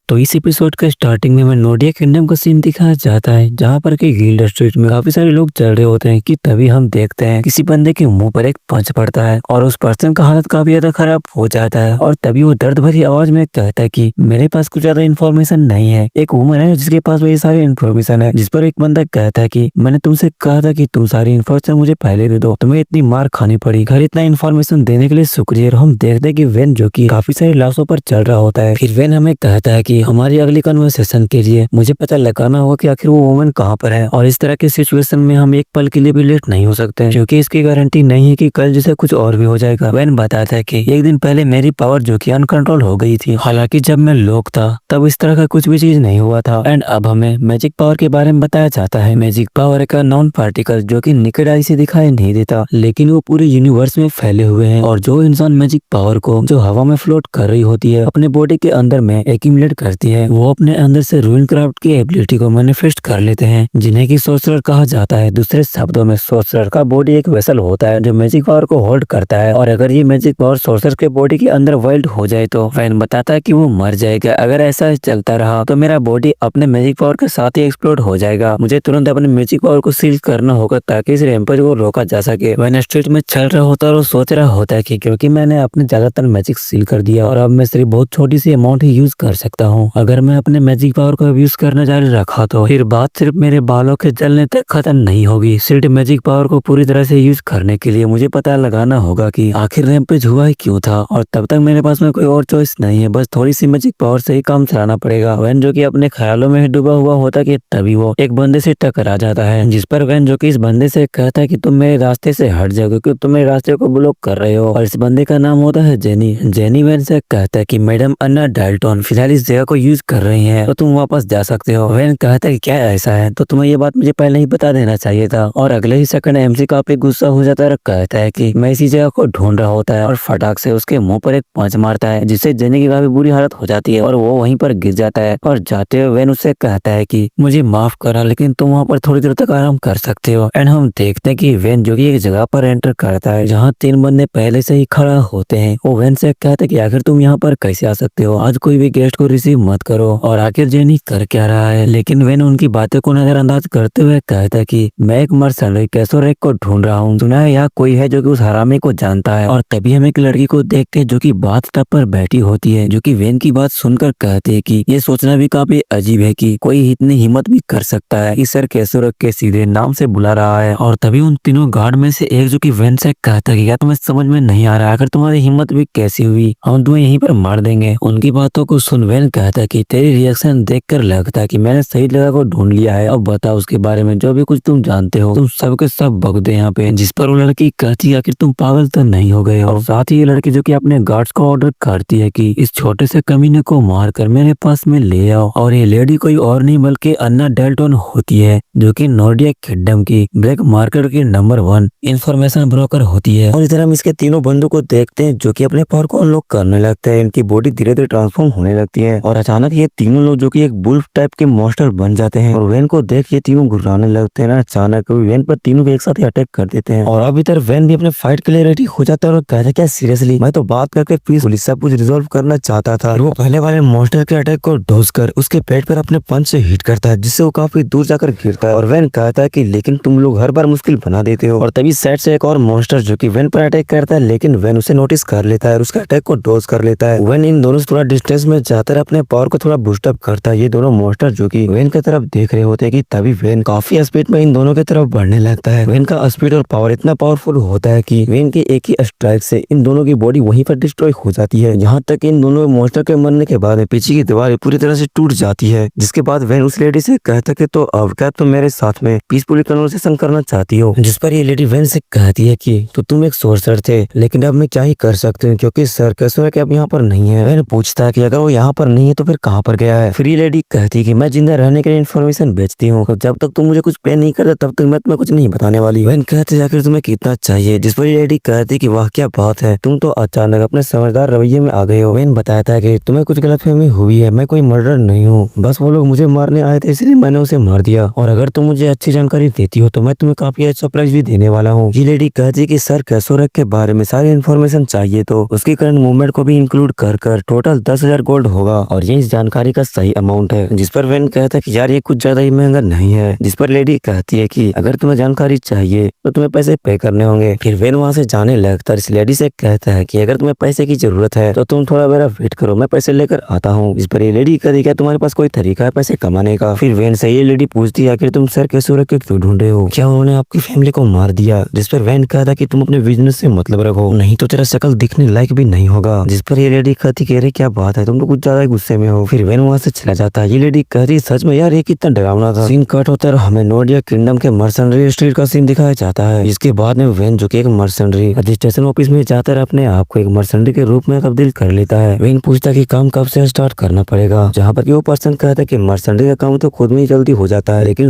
तो इस एपिसोड के स्टार्टिंग में हमें नोडिया किंगडम का सीन दिखाया जाता है, जहाँ पर कि गिल्ड स्ट्रीट में काफी सारे लोग चल रहे होते हैं कि तभी हम देखते हैं किसी बंदे के मुंह पर एक पंच पड़ता है और उस पर्सन का हालत काफी ज्यादा खराब हो जाता है। और तभी वो दर्द भरी आवाज में कहता है कि मेरे पास कुछ ज्यादा इन्फॉर्मेशन नहीं है। एक वुमन है जिसके पास वही सारी इन्फॉर्मेशन है, जिस पर एक बंदा कहता है कि मैंने तुमसे कहा था कि तुम सारी इन्फॉर्मेशन मुझे पहले दे दो, तुम्हें इतनी मार खानी पड़ी, घर इतना इन्फॉर्मेशन देने के लिए शुक्रिया। और हम देखते हैं कि वेन जो कि काफी सारी लाशों पर चल रहा होता है, फिर वेन हमें कहता है कि हमारी अगली कन्वर्सेशन के लिए मुझे पता लगाना होगा कि आखिर वो वुमन कहाँ पर है। और इस तरह की सिचुएशन में हम एक पल के लिए भी लेट नहीं हो सकते, क्योंकि इसकी गारंटी नहीं है कि कल जैसे कुछ और भी हो जाएगा। वेन बताता है कि एक दिन पहले मेरी पावर जो कि अनकंट्रोल हो गई थी, हालांकि जब मैं लोक था तब इस तरह का कुछ भी चीज नहीं हुआ था। एंड अब हमें मैजिक पावर के बारे में बताया जाता है। मैजिक पावर एक नॉन पार्टिकल जो कि निकट आई से दिखाई नहीं देता, लेकिन वो पूरे यूनिवर्स में फैले हुए हैं। और जो इंसान मैजिक पावर को जो हवा में फ्लोट कर रही होती है अपने बॉडी के अंदर में एक्यूमुलेट करती है, वो अपने अंदर से रूइन क्राफ्ट की एबिलिटी को मैनिफेस्ट कर लेते हैं, जिन्हें की सोर्सरर कहा जाता है। दूसरे शब्दों में सोर्सरर का बॉडी एक वेसल होता है जो मैजिक पावर को होल्ड करता है, और अगर ये मैजिक पावर सोर्सरर के बॉडी के अंदर वाइल्ड हो जाए तो फैन बताता है कि वो मर जाएगा। अगर ऐसा चलता रहा तो मेरा बॉडी अपने मैजिक पावर के साथ ही एक्सप्लोड हो जाएगा। मुझे तुरंत अपने मैजिक पावर को सील करना होगा ताकि इस रैम्पेज को रोका जा सके। वैन स्ट्रीट में चल रहा होता है और सोच रहा होता है कि क्योंकि मैंने अपने ज्यादातर मैजिक सील कर दिया और अब मैं सिर्फ बहुत छोटी सी अमाउंट ही यूज कर सकता हूँ। अगर मैं अपने मैजिक पावर को यूज करना जारी रखा तो फिर बात सिर्फ मेरे बालों के जलने तक खत्म नहीं होगी। सिर्फ मैजिक पावर को पूरी तरह से यूज करने के लिए मुझे पता लगाना होगा कि आखिर रैम्पेज हुआ ही क्यों था, और तब तक मेरे पास में कोई और चॉइस नहीं है, बस थोड़ी सी मैजिक पावर से ही काम चलाना पड़ेगा। वैन जो कि अपने ख्यालों में डूबा हुआ होता कि तभी वो एक बंदे से टकरा जाता है, जिस पर वैन जो कि इस बंदे से कहता है कि तुम मेरे रास्ते से हट जाओ क्योंकि तुम मेरे रास्ते को ब्लॉक कर रहे हो। और इस बंदे का नाम होता है जेनी। जेनी वैन से कहता है कि मैडम अन्ना डाल्टन फिलहाल इस जगह को यूज कर रही है तो तुम वापस जा सकते हो। वैन कहता है कि क्या ऐसा है तो तुम्हें ये बात मुझे पहले ही बता देना चाहिए था। और अगले ही सेकंड एमसी काफी गुस्सा हो जाता है और कहता है कि मैं इसी जगह को ढूंढ रहा होता है, और फटाक से उसके मुंह पर एक पंच मारता है जिससे जेनी की काफी बुरी हालत हो जाती है और वो वहीं पर गिर जाता है। और जाते हुए वैन उससे कहता है कि मुझे माफ करा, लेकिन तुम वहाँ पर थोड़ी देर तक आराम कर सकते हो। एंड हम देखते हैं कि वैन जो कि एक जगह पर एंटर करता है जहाँ 3 बंदे पहले से ही खड़ा होते हैं। वो वैन से कहते हैं कि आखिर तुम यहाँ पर कैसे आ सकते हो, आज कोई भी गेस्ट को रिसीव मत करो, और आखिर जेनी कर क्या रहा है। लेकिन वैन उनकी बातें को नजरअंदाज करते हुए कहता है कि मैं एक मर्सनरी कैसोरेक को ढूंढ रहा हूँ, सुना है यहाँ कोई है जो कि उस हरामी को जानता है। और तभी हम एक लड़की को देखते हैं जो कि बाथटब पर बैठी होती है, जो कि वैन की बात सुनकर कहते हैं कि ये सोचना भी काफी अजीब है कि कोई इतनी हिम्मत भी कर सकता है इस सर कैसोरेक के सीधे नाम से बुला रहा है। और तभी उन तीनों गार्ड में से एक जो कि वैन से कहता है कि क्या तुम्हें समझ में नहीं आ रहा, अगर तुम्हारी हिम्मत भी कैसी हुई हम तुम्हें यहीं पर मार देंगे। उनकी बातों को सुन वैन कहता है कि तेरी रिएक्शन देखकर लगता है कि मैंने सही जगह को ढूंढ लिया है, अब बताओ उसके बारे में जो भी कुछ तुम जानते हो, तुम सबके सब बक दे यहाँ पे। जिस पर वो लड़की कहती है कि तुम पागल तो नहीं हो गए। और साथ ही ये लड़की जो कि अपने गार्ड्स को ऑर्डर करती है कि इस छोटे से कमीने को मारकर मेरे पास में ले आओ। और ये लेडी कोई और नहीं बल्कि अन्ना डाल्टन होती है, जो कि नोडिया किंगडम की ब्लैक मार्केट की नंबर 1 इंफॉर्मेशन ब्रोकर होती है। और इधर हम इसके तीनों बंदों को देखते हैं जो कि अपने पावर को अनलॉक करने लगते हैं, इनकी बॉडी धीरे धीरे ट्रांसफॉर्म होने लगती है और अचानक ये तीनों लोग जो कि एक बुल्फ टाइप के मॉन्स्टर बन जाते हैं। और वैन को देख ये तीनों घुराने लगते हैं। अचानक वैन पर तीनों को एक साथ ही अटैक कर देते हैं। और अब इधर वैन भी अपने फाइट के लिए रेडी हो जाता है और कहता है क्या सीरियसली मैं तो बात करके पीसफुली सब कुछ रिजोल्व करना चाहता था। वो पहले वाले मॉन्स्टर के अटैक को डोज कर उसके पेट पर अपने पंच से हिट करता है, जिससे वो काफी दूर जाकर गिरता है। और वैन कहता है कि लेकिन तुम लोग हर बार मुश्किल बना देते हो। और तभी साइड से एक और मॉन्स्टर जो कि वैन पर अटैक करता है, लेकिन वैन उसे नोटिस कर लेता है और उसका अटैक को डोज कर लेता है। वैन इन दोनों से थोड़ा डिस्टेंस में जाकर अपने पावर को थोड़ा बूस्ट अप करता है। ये दोनों मॉन्स्टर जो कि वैन की तरफ देख रहे होते हैं कि तभी वैन काफी स्पीड में इन दोनों की तरफ बढ़ने लगता है। वैन का स्पीड और पावर इतना पावरफुल होता है कि वैन के एक ही स्ट्राइक से इन दोनों की बॉडी वहीं पर डिस्ट्रॉय हो जाती है। यहाँ तक इन दोनों मॉन्स्टर के मरने के बाद पीछे की दीवार पूरी तरह से टूट जाती है, जिसके बाद वैन उस लेडी से कहता है कि तो अब क्या तुम मेरे साथ में पीसफुली कन्वर्सेशन करना चाहती हो। जिस पर ये लेडी वैन से कहती है कि तो तुम एक सोर्सर थे, लेकिन अब मैं क्या ही कर सकते हैं क्योंकि सर कैसोरेक अब यहाँ पर नहीं है। वैन पूछता है कि अगर वो यहाँ पर नहीं है तो फिर कहाँ पर गया है। फिर ये लेडी कहती है कि मैं जिंदा रहने के लिए इन्फॉर्मेशन बेचती हूँ, तो जब तक तुम मुझे कुछ पे नहीं करता तब तक मैं तुम्हें कुछ नहीं बताने वाली। वैन कहते आखिर तुम्हें कितना चाहिए, जिस पर ये लेडी कहती कि वाह क्या बात है, तुम तो अचानक अपने समझदार रवैये में आ गए हो। वैन बताता है कि तुम्हें कुछ गलतफहमी हुई है, मैं कोई मर्डर नहीं हूँ, बस वो लोग मुझे मारने आए थे इसलिए मैंने उसे मार दिया, और अगर तुम मुझे अच्छी जानकारी देती हो तो मैं तुम्हें काफी अच्छा सरप्राइज भी देने वाला हूँ। ये लेडी कहती है कि सर कैसोरेक के बारे में सारी इन्फॉर्मेशन चाहिए तो उसकी करंट मूवमेंट को भी इंक्लूड कर टोटल 10,000 गोल्ड होगा। और ये इस जानकारी का सही अमाउंट है। जिस पर वेन कहता है कि यार ये कुछ ज्यादा ही महंगा नहीं है। जिस पर लेडी कहती है कि अगर तुम्हें जानकारी चाहिए तो तुम्हें पैसे पे करने होंगे। फिर वेन वहाँ से जाने लगता है। इस लेडी से कहता है कि अगर तुम्हें पैसे की जरूरत है तो तुम थोड़ा मेरा वेट करो, मैं पैसे लेकर आता हूँ। इस पर ये लेडी कहती है क्या तुम्हारे पास कोई तरीका है पैसे कमाने का? फिर वेन से ये लेडी पूछती है आखिर तुम सर कैसे रख के क्यों ढूंढ रहे हो, क्या उन्होंने आपकी फैमिली को मार दिया? जिस पर वेन कहता कि तुम अपने बिजनेस से मतलब रखो, नहीं तो तेरा शक्ल दिखने लायक भी नहीं होगा। जिस पर ये लेडी कहती कि अरे क्या बात है, तुम तो कुछ ज्यादा ही गुस्से में हो। फिर वेन वहाँ से चला जाता है। ये लेडी कहती सच में यार ये कितना डरावना था। सीन कट होता है, हमें नोडिया किंगडम के मर्सनरी स्ट्रीट का सीन दिखाया जाता है। इसके बाद में वेन जो कि एक मर्सनरी रजिस्ट्रेशन ऑफिस में जाकर अपने आप को एक मर्सनरी के रूप में तब्दील कर लेता है। वेन पूछता कि काम कब से स्टार्ट करना पड़ेगा, जहाँ पर वो पर्सन कहता है कि मर्सनरी का काम तो खुद में ही जल्दी हो जाता है, लेकिन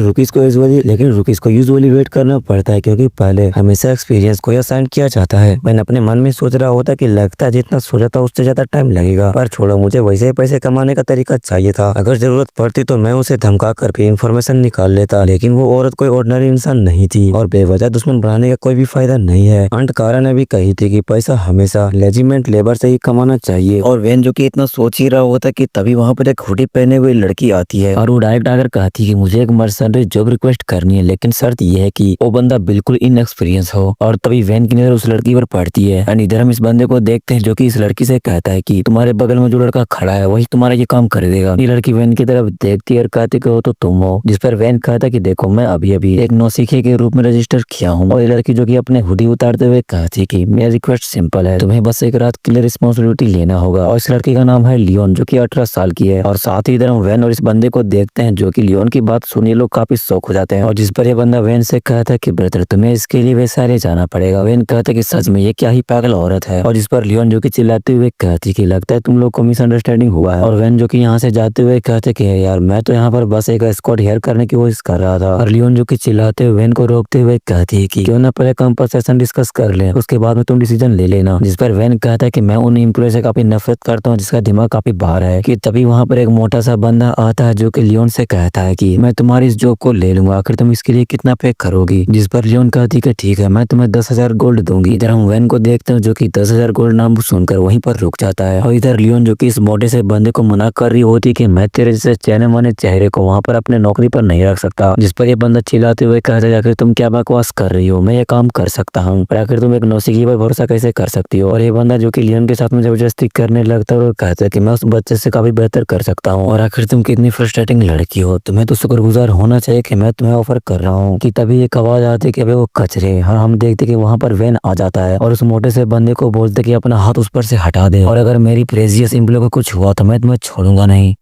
रुकीज को यूजुअली वेट करना पड़ता है क्योंकि पहले हमेशा एक्सपीरियंस को असाइन किया जाता है। मैंने अपने मन में सोच रहा होता कि लगता है जितना सोचा था उससे ज्यादा टाइम लगेगा, पर छोड़ो, मुझे वैसे ही पैसे कमाने का तरीका चाहिए था। अगर जरूरत पड़ती तो मैं उसे धमका कर भी इन्फॉर्मेशन निकाल लेता, लेकिन वो औरत कोई ऑर्डिनरी इंसान नहीं थी और बेवजह दुश्मन बनाने का कोई भी फायदा नहीं है। अंट कारा ने भी कही थी कि पैसा हमेशा लेजिमेंट लेबर से ही कमाना चाहिए। और वेन जो कि इतना सोच ही रहा होता कि तभी वहाँ पर एक हुडी पहने हुई लड़की आती है और वो डायरेक्ट आकर कहती है कि मुझे एक मर्सनरी जॉब रिक्वेस्ट करनी है, लेकिन शर्त ये है कि वो बंदा बिल्कुल इनएक्सपीरियंस हो। और तभी वेन की नजर उस लड़की पर पड़ती है। एंड इधर हम इस बंदे को देखते हैं जो कि इस लड़की से कहता है कि तुम्हारे बगल में जो लड़का खड़ा है वही तुम्हारा ये काम कर देगा। ये लड़की वेन की तरफ देखती है और कहती कि वो तो तुम हो। जिस पर वेन कहता है कि देखो मैं अभी अभी एक नौसिखिए के रूप में रजिस्टर किया हूँ। और ये लड़की जो कि अपने हुडी उतारते हुए कहती कि मेरा रिक्वेस्ट सिंपल है, तुम्हें बस एक रात के लिए रिस्पॉन्सिबिलिटी लेना होगा। और इस लड़की का नाम है लियोन जो कि 18 साल की है। और साथ ही इधर हम वेन और इस बंदे को देखते हैं जो कि लियोन की बात सुन ये लोग काफी शौक हो जाते हैं। और जिस पर ये बंदा वेन से कहता है कि ब्रदर तुम्हें इसके लिए वैसारे जाना पड़ेगा। वेन कहता है कि सच में ये क्या ही पागल औरत है। और जिस पर लियोन जो कि चिल्लाते हुए कहती कि लगता है तुम लोग को मिसअंडरस्टैंडिंग हुआ है। और वेन जो कि यहाँ से जाते हुए कहते कि यार मैं तो यहाँ पर बस एक एस्कॉर्ट हेयर करने की कोशिश कर रहा था। और लियोन जो कि चिल्लाते हुए वेन को रोकते हुए कहती है कि क्यों ना पहले कंपनसेशन डिस्कस कर ले, उसके बाद में तुम डिसीजन ले लेना। जिस पर वेन कहता है कि मैं उन एम्प्लॉय से काफी नफरत करता हूँ जिसका दिमाग काफी बाहर है। कि तभी वहाँ पर एक मोटा सा बंदा आता है जो कि लियोन से कहता है कि मैं तुम्हारी इस जॉब को ले लूंगा, आखिर तुम इसके लिए कितना पे करोगी? जिस पर लियोन कहती कि ठीक है मैं तुम्हें 10,000 गोल्ड दूंगी। इधर हम वेन को देखते हैं जो कि 10,000 गोल्ड नाम सुनकर वहीं पर रुक जाता है। और इधर लियोन जो कि इस मोटे से बंदे को मना कर रही होती कि मैं तेरे जैसे चैने माने चेहरे को वहाँ पर अपने नौकरी पर नहीं रख सकता। जिस पर ये बंदा चिल्लाते हुए कहता है आखिर तुम क्या बकवास कर रही हो, मैं ये काम कर सकता हूँ, पर आखिर तुम एक नौसिखिए पर भरोसा कैसे कर सकती हो? और ये बंदा जो कि लियोन के साथ में जबरदस्ती करने लगता है और कहता है कि मैं उस बच्चे से काफी बेहतर कर सकता हूँ। और आखिर तुम कितनी फ्रस्ट्रेटिंग लड़की हो, तुम्हें तो शुक्रगुजार होना चाहिए कि मैं तुम्हें ऑफर कर रहा हूँ। कि तभी एक आवाज आती है कि अबे वो कचरे। हाँ हम देखते कि वहाँ पर वेन आ जाता है और उस मोटे से बंदे को बोलते कि अपना हाथ उस पर से हटा दे और अगर मेरी प्रेजियस एम्प्लॉय को कुछ हुआ तो मैं तुम्हें छोड़ूंगा नहीं।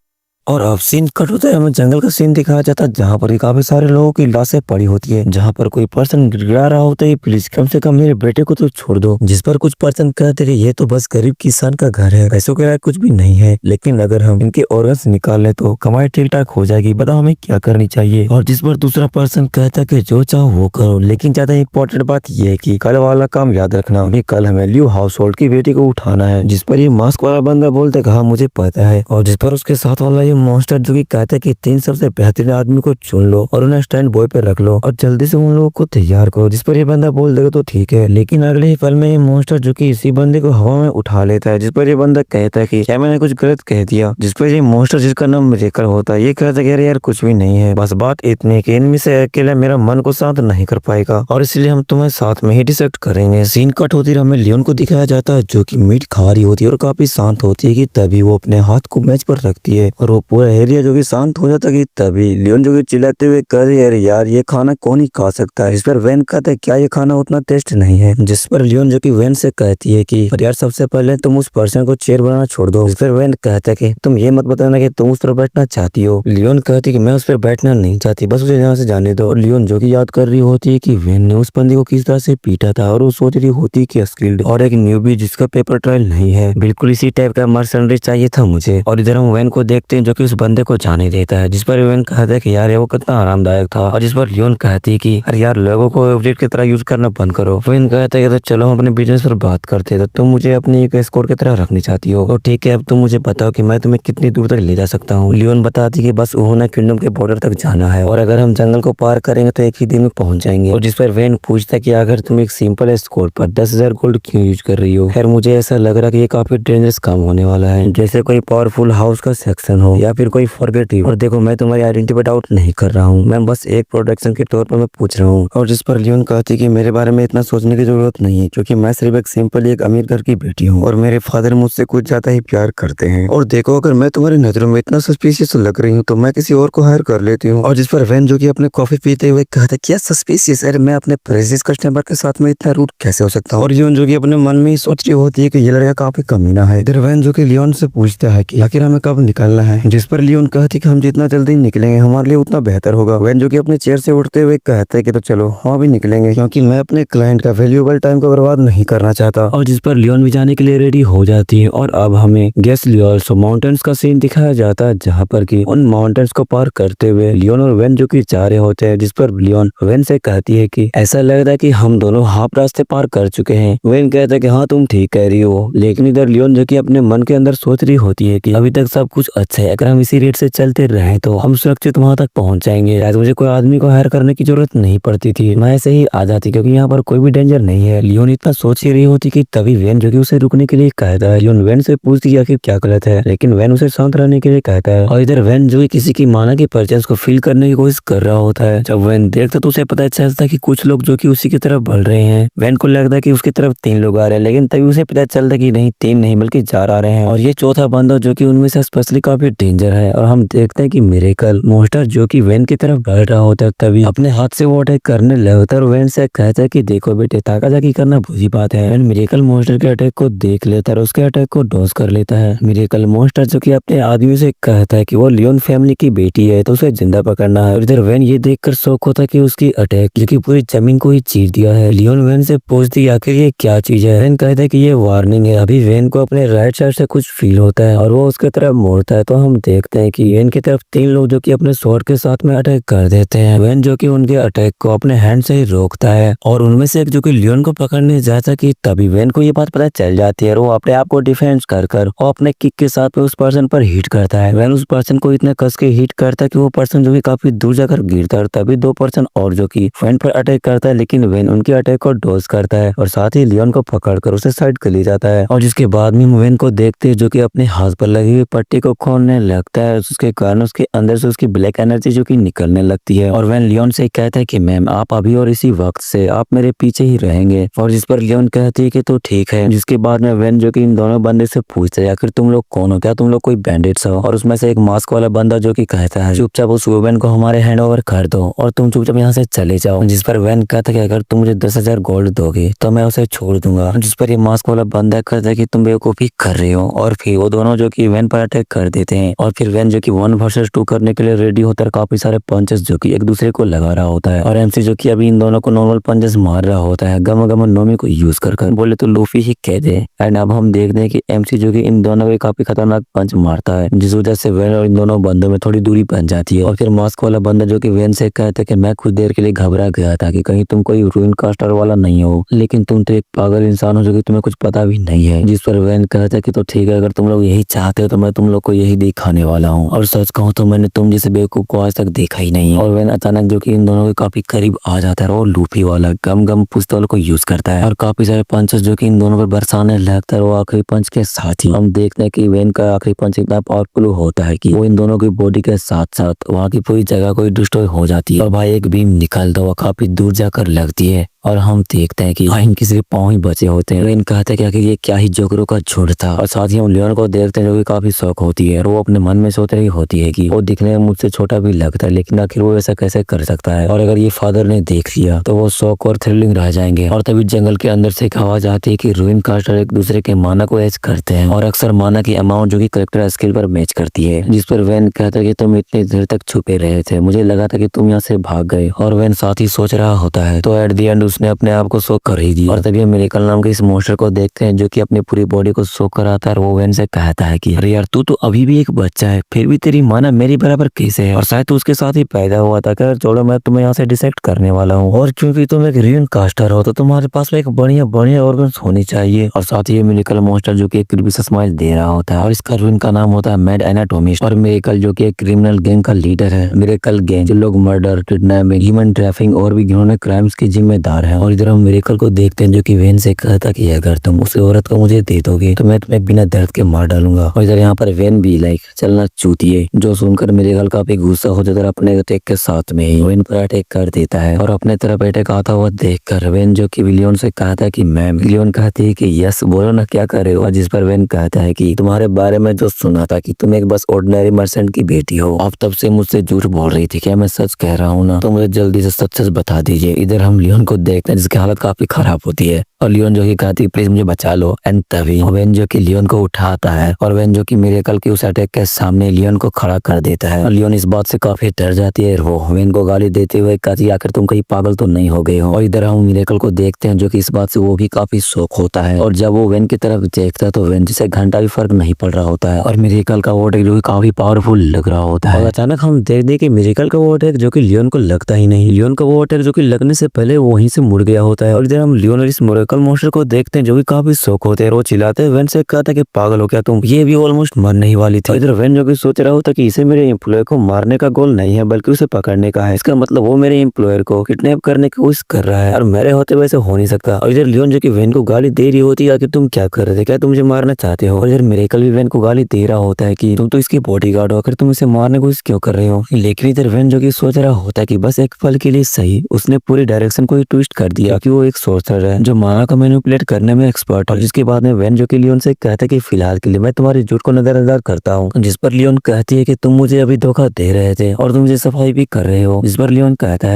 और अब सीन कट होता है, हमें जंगल का सीन दिखाया जाता है जहाँ पर काफी सारे लोगों की लाशें पड़ी होती है। जहाँ पर कोई पर्सन गिड़गिड़ा रहा होता है प्लीज कम से कम मेरे बेटे को तो छोड़ दो। जिस पर कुछ पर्सन कहते रहे ये तो बस गरीब किसान का घर है, पैसों के कुछ भी नहीं है, लेकिन अगर हम इनके ऑर्गन्स निकाल ले तो कमाई ठीक ठाक हो जाएगी, बताओ हमें क्या करनी चाहिए? और जिस पर दूसरा पर्सन कहता है कि जो चाहो वो करो, लेकिन ज्यादा इंपॉर्टेंट बात यह है कि कल वाला काम याद रखना, कल हमें ल्यू हाउस होल्ड की बेटी को उठाना है। जिस पर ये मास्क वाला बंदा बोलता है हाँ मुझे पता है। और जिस पर उसके साथ वाला मॉन्स्टर जो कि कहता है कि 3 सबसे बेहतरीन आदमी को चुन लो और उन्हें स्टैंड बॉय पे रख लो और जल्दी से उन लोगों को तैयार करो। जिस पर ये बंदा बोल देगा तो ठीक है, लेकिन अगले ही पल में ये मॉन्स्टर जो कि इसी बंदे को हवा में उठा लेता है। जिस पर ये बंदा कहता है कि क्या मैंने कुछ गलत कह दिया? जिस पर ये मॉन्स्टर जिसका नाम मिरेकल होता है ये कहता है यार कुछ भी नहीं है, बस बात इतनी कि इनमें से अकेला मेरा मन को शांत नहीं कर पाएगा और इसलिए हम तुम्हें साथ में ही डिसेक्ट करेंगे। सीन कट होती हमें लियोन को दिखाया जाता है जो कि मीट खा रही होती है और काफी शांत होती है। कि तभी वो अपने हाथ को मेज पर रखती है और वो पूरा एरिया जो कि शांत हो जाता है। कि तभी लियोन जो कि चिल्लाते हुए कह रही है यार ये खाना कौन ही खा सकता है? इस पर वेन कहता है क्या ये खाना उतना टेस्ट नहीं है? जिस पर लियोन जो कि वेन से कहती है कि पर यार सबसे पहले तुम उस पर्सन को चेयर बनाना छोड़ दो। इस पर वेन कहता है कि तुम ये मत बताना कि तुम उस पर बैठना चाहती हो। लियोन कहती है कि मैं उस पर बैठना नहीं चाहती, बस उसे यहाँ से जाने दो। और लियोन जो कि याद कर रही होती है कि वेन ने उस बंदी को किस तरह से पीटा था और वो सोच रही होती कि स्किल्ड और एक न्यूबी जिसका पेपर ट्रायल नहीं है, बिल्कुल इसी टाइप का मर्सनरी चाहिए था मुझे। और इधर हम वेन को देखते हैं जो जो कि उस बंदे को जाने देता है, जिस पर वेन कहता है कि यार ये वो कितना आरामदायक था, और जिस पर लियोन कहती है कि अरे यार लोगों को ऑब्जेक्ट की तरह यूज करना बंद करो। वेन कहता है कि तो चलो हम अपने बिजनेस पर बात करते हैं, तो तुम मुझे अपनी एक स्कोर की तरह रखनी चाहती हो, तो ठीक है अब तुम मुझे बताओ कि मैं तुम्हें कितनी दूर तक ले जा सकता हूँ। लियोन बताती है कि बस उन्होंने किंगडम के बॉर्डर तक जाना है, और अगर हम जंगल को पार करेंगे तो एक ही दिन में पहुंच जाएंगे। और जिस पर वेन पूछता है कि अगर तुम एक सिंपल स्कोर पर 10,000 गोल्ड क्यों यूज कर रही हो। खैर मुझे ऐसा लग रहा है कि ये काफी डेंजरस काम होने वाला है, जैसे कोई पावरफुल हाउस का सेक्शन हो या फिर कोई फॉरगेटिव। और देखो मैं तुम्हारी आइडेंटिटी पे डाउट नहीं कर रहा हूँ, मैं बस एक प्रोडक्शन के तौर पर मैं पूछ रहा हूँ। और जिस पर लियोन कहती है कि मेरे बारे में इतना सोचने की जरूरत नहीं है, क्योंकि मैं सिर्फ एक सिंपल एक अमीर घर की बेटी हूँ और मेरे फादर मुझसे कुछ ज्यादा ही प्यार करते हैं। और देखो अगर मैं तुम्हारी नजरों में इतना सस्पिशियस लग रही हूँ तो मैं किसी और को हायर कर लेती हूँ। और जिस पर वेन जो कि अपने कॉफी पीते हुए कहता है क्या सस्पिशियस, अरे मैं अपने प्रेशियस कस्टमर के साथ में इतना रूड कैसे हो सकता हूँ। और लियोन जो कि अपने मन में ही सोच रही होती है कि ये लड़का काफी कमीना है। इधर वेन जो कि लियोन से पूछता है कि आखिर हमें कब निकलना है, जिस पर लियोन कहती है कि हम जितना जल्दी निकलेंगे हमारे लिए उतना बेहतर होगा। वेन जो कि अपने चेयर से उठते हुए कहता है कि तो चलो हम भी निकलेंगे, क्योंकि मैं अपने क्लाइंट का वैल्यूएबल टाइम को बर्बाद नहीं करना चाहता। और जिस पर लियोन भी जाने के लिए रेडी हो जाती है। और अब हमें गेस लियोल्सो माउंटेन्स का सीन दिखाया जाता है, जहाँ पर कि उन माउंटेन्स को पार करते हुए लियोन और वेन जो कि जा रहे होते हैं, जिस पर लियोन वेन से कहती है कि ऐसा लग रहा है कि हम दोनों हाफ रास्ते पार कर चुके हैं। वेन कहता है कि हाँ तुम ठीक कह रही हो, लेकिन इधर लियोन जो कि अपने मन के अंदर सोच रही होती है कि अभी तक सब कुछ अच्छा है, अगर हम इसी रेट से चलते रहे तो हम सुरक्षित वहां तक पहुंच जाएंगे, शायद मुझे कोई आदमी को हायर करने की जरूरत नहीं पड़ती थी, मैं ऐसे ही आ जाती क्योंकि यहाँ पर कोई भी डेंजर नहीं है। लियोन इतना सोच ही रही होती कि तभी वेन जो कि उसे रुकने के लिए कहता है। लियोन वेन से पूछती है कि क्या गलत है, लेकिन वेन उसे शांत रहने के लिए कहता है। और इधर वेन जो कि किसी की माना की परचेज को फील करने की कोशिश कर रहा होता है। जब वेन देखता तो उसे पता चलता है कि कुछ लोग जो कि उसी की तरफ बढ़ रहे हैं। वेन को लगता है कि उसकी तरफ 3 लोग आ रहे हैं, लेकिन तभी उसे पता चलता है कि नहीं 3 नहीं बल्कि 4 आ रहे हैं, और ये चौथा बंदा जो कि उनमें से स्पेशली काफी डेंजर है। और हम देखते हैं कि मिरेकल मॉन्स्टर जो कि वेन की तरफ बढ़ रहा होता है, तभी अपने हाथ से वो अटैक करने लगता है। और वेन से कहता है कि देखो बेटे ताकाजाकी करना बुरी बात है। मिरेकल मॉन्स्टर के अटैक को देख लेता है और उसके अटैक को डॉज कर लेता है। मिरेकल मॉन्स्टर जो कि अपने आदमी से कहता है कि वो लियोन फैमिली की बेटी है तो उसे जिंदा पकड़ना है। और इधर वेन ये देखकर शौक होता है कि उसकी अटैक जो कि पूरी जमीन को ही चीर दिया है। लियोन वेन से पूछती है आखिर ये क्या चीज है। वेन कहता है कि ये वार्निंग है। अभी वेन को अपने राइट साइड से कुछ फील होता है और वो उसके तरफ मोड़ता है, तो हम देखते हैं कि वेन की तरफ 3 लोग जो कि अपने स्वॉर्ड के साथ में अटैक कर देते हैं। वेन जो कि उनके अटैक को अपने हैंड से ही रोकता है, और उनमें से एक जो कि लियोन को पकड़ने जाता कि तभी वेन को ये बात पता चल जाती है और वो अपने आप को डिफेंस कर वो अपने किक के साथ में उस पर्सन पर हिट करता है। वेन उस पर्सन को इतना कस के हिट करता है कि वो पर्सन जो कि काफी दूर जाकर गिरता है। तभी 2 पर्सन और जो कि वेन पर अटैक करता है, लेकिन वेन उनके अटैक को डॉज करता है और साथ ही लियोन को पकड़कर उसे साइड कर ले जाता है। और जिसके बाद में वेन को देखते हैं जो कि अपने हाथ पर लगी हुई पट्टी को खोलने लगता है, उसके कारण उसके अंदर से उसकी ब्लैक एनर्जी जो कि निकलने लगती है। और वेन लियोन से कहता है कि मैम आप अभी और इसी वक्त से आप मेरे पीछे ही रहेंगे। और जिस पर लियोन कहती है कि तो ठीक है। जिसके बाद में वेन जो कि इन दोनों बंदे से पूछता है आखिर तुम लोग कौन हो, क्या तुम लोग कोई बैंडिट्स हो। और उसमें से एक मास्क वाला बंदा जो कि कहता है चुपचाप उस वुमेन को हमारे हैंड ओवर कर दो और तुम चुपचाप यहाँ से चले जाओ। जिस पर वेन कहता है कि अगर तुम मुझे 10,000 गोल्ड दोगे तो मैं उसे छोड़ दूंगा। जिस पर ये मास्क वाला बंदा कहता है कि तुम बेवकूफी कर रहे हो। और फिर वो दोनों जो कि वेन पर अटैक कर देते हैं, और फिर वेन जो कि 1 वर्सेस 2 करने के लिए रेडी होता है। काफी सारे पंचेस जो कि एक दूसरे को लगा रहा होता है, और एमसी जो कि अभी इन दोनों को नॉर्मल पंचेस मार रहा होता है गम गम नोमी को यूज कर बोले तो लूफी ही कह दे। एंड अब हम देखते हैं कि एमसी जो कि इन दोनों को काफी खतरनाक पंच मारता है, जिस वजह से वेन और इन दोनों बंदों में थोड़ी दूरी बन जाती है। और फिर मास्क वाला बंदा जो कि वेन से कहता है कि मैं कुछ देर के लिए घबरा गया था कि कहीं तुम कोई रूइन कास्टर वाला नहीं हो, लेकिन तुम तो एक पागल इंसान हो जो कि तुम्हें कुछ पता भी नहीं है। जिस पर वेन कहता है कि तो ठीक है अगर तुम लोग यही चाहते हो तो मैं तुम लोग को यही दिखाने वाला हूँ, और सच कहूँ तो मैंने तुम जैसे बेवकूफ को आज तक देखा ही नहीं। और वेन अचानक जो कि इन दोनों के काफी करीब आ जाता है और लूफी वाला गम गम पिस्तौल को यूज करता है, और काफी सारे पंचेस जो कि इन दोनों पर बरसाने लगता है। वो आखिरी पंच के साथ ही हम देखते हैं कि वेन का आखिरी पंच इतना पावरफुल होता है कि वो इन दोनों की बॉडी के साथ साथ वहाँ की पूरी जगह को डिस्ट्रॉय हो जाती है। और भाई एक बीम निकलता हुआ काफी दूर जाकर लगती है, और हम देखते हैं कि इनके सिर्फ पाँव ही बचे होते हैं। वेन कहते हैं कि आखिर ये क्या ही जोकरों का झुंड था। और साथ ही हम लियोन को देखते हैं जो कि काफी शौक होती है, और वो अपने मन में सोच रही होती है कि वो दिखने में मुझसे छोटा भी लगता है, लेकिन आखिर वो ऐसा कैसे कर सकता है, और अगर ये फादर ने देख लिया तो वो शौक और थ्रिलिंग रह जाएंगे। और तभी जंगल के अंदर से एक आवाज आती है कि रूइन कास्टर एक दूसरे के माना को एच करते हैं, और अक्सर माना की अमाउंट जो कि करेक्टर स्किल पर मैच करती है। जिस पर वेन कहता है कि तुम इतनी देर तक छुपे रहे थे, मुझे लगा था कि तुम यहाँ से भाग गए। और वेन साथ ही सोच रहा होता है, तो एट द एंड उसने अपने आप को शॉक कर ही दिया। और तभी हम मिरेकल नाम के इस मॉन्स्टर को देखते हैं जो कि अपनी पूरी बॉडी को शॉक कराता है और वो वेन से कहता है कि अरे यार तू तो अभी भी एक बच्चा है, फिर भी तेरी माँ ना मेरी बराबर कैसे है, और शायद तू उसके साथ ही पैदा हुआ था। कर छोड़ो, मैं तुम्हें यहाँ से डिसेक्ट करने वाला हूँ, और क्योंकि तुम एक रियन कास्टर हो तो तुम्हारे पास एक बढ़िया बढ़िया ऑर्गन्स होनी चाहिए। और साथ ही मिरेकल मॉन्स्टर जो कि एक क्रीपी सा स्माइल दे रहा होता है, और इसका रूइन का नाम होता है मैड एनाटोमिस्ट। और मिरेकल जो कि एक क्रिमिनल गैंग का लीडर है। मिरेकल गैंग जो लोग मर्डर, किडनैपिंग, ह्यूमन ट्रैफिकिंग और भी घिनौने क्राइम्स के जिम्मेदार है। और इधर हम मिरेकल को देखते हैं जो कि वेन से कहता कि अगर तुम उस औरत को मुझे दे दोगे तो मैं तुम्हें बिना दर्द के मार डालूंगा। और इधर यहाँ पर वेन भी चलना चूतिए, जो सुनकर मिरेकल काफी गुस्सा हो जाता है, अपने अटैक के साथ में ही वेन पर अटैक कर देता है। और अपने तरफ अटैक आता हुआ देखकर वेन जो कि लियोन से कहता है कि मैम। लियोन कहती है कि यस बोलो ना क्या कर रहे हो, जिस पर वेन कहता है कि तुम्हारे बारे में जो सुना था कि तुम एक बस ऑर्डिनरी मर्चेंट की बेटी हो, आप तब से मुझसे झूठ बोल रही थी, क्या मैं सच कह रहा हूँ ना, तो मुझे जल्दी से सच सच बता दीजिए। इधर हम लियोन को देखते हैं जिसकी हालत काफी खराब होती है, और लियोन जो कि कहती है प्लीज मुझे बचा लो। एंड तभी वेन जो कि लियोन को उठाता है, और वेन जो कि मिरेकल की उस अटैक के सामने लियोन को खड़ा कर देता है। और लियोन इस बात से काफी डर जाती है, वो वेन को गाली देते हुए कहती है आखिर तुम कहीं पागल तो नहीं हो गए हो। और इधर हम मिरेकल को देखते हैं जो कि इस बात से वो भी काफी शौक होता है, और जब वो वेन की तरफ देखता है तो वेन जिसे घंटा भी फर्क नहीं पड़ रहा होता है, और मिरेकल का वो अटैक जो कि काफी पावरफुल लग रहा होता है। और अचानक हम देख दे कि मिरेकल का वो अटैक जो कि लियोन को लगता ही नहीं, लियोन का वो अटैक जो कि लगने से पहले वहीं से मुड़ गया होता है। और इधर हम लियोन और इस मिरेकल मॉन्स्टर को देखते हैं जो कि काफी शौक होते हैं, वो चिल्लाते हैं वेन से कहता है कि पागल हो क्या तुम, ये भी ऑलमोस्ट मरने ही वाली थी। इधर वेन जो कि सोच रहा होता कि इसे मेरे एम्प्लॉय को मारने का गोल नहीं है बल्कि उसे पकड़ने का है, इसका मतलब वो मेरे एम्प्लॉयर को किडनैप करने की कोशिश कर रहा है, और मेरे होते वैसे हो नहीं सकता। और इधर लियोन जो कि वेन को गाली दे रही होती है कि तुम क्या कर रहे थे, क्या तुम मुझे मारना चाहते हो। और इधर मिरेकल भी वेन को गाली दे रहा होता है कि तुम तो इसकी बॉडीगार्ड हो, आखिर तुम इसे मारने की कोशिश क्यों कर रहे हो। लेकिन इधर वेन जो कि सोच रहा होता है कि बस एक पल के लिए सही, उसने पूरी डायरेक्शन को ही ट्विस्ट कर दिया कि वो एक सोर्सर है जो माना को मैनिपुलेट करने में एक्सपर्ट है। और जिसके बाद में वेन जो कि लियोन से कहता है कि फिलहाल के लिए मैं तुम्हारी झूठ को नजरअंदाज करता हूँ, जिस पर लियोन कहती है कि तुम मुझे अभी धोखा दे रहे थे और तुम मुझे सफाई भी कर रहे हो। जिस पर लियोन कहता